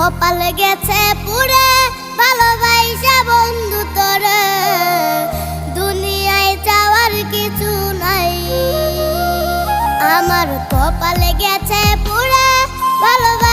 কপাল গেছে পুরে ভালোবাসা বন্ধু তোরে দুনিয়ায় চাওয়ার কিছু নাই আমার কপাল গেছে পুরে ভালোবাসা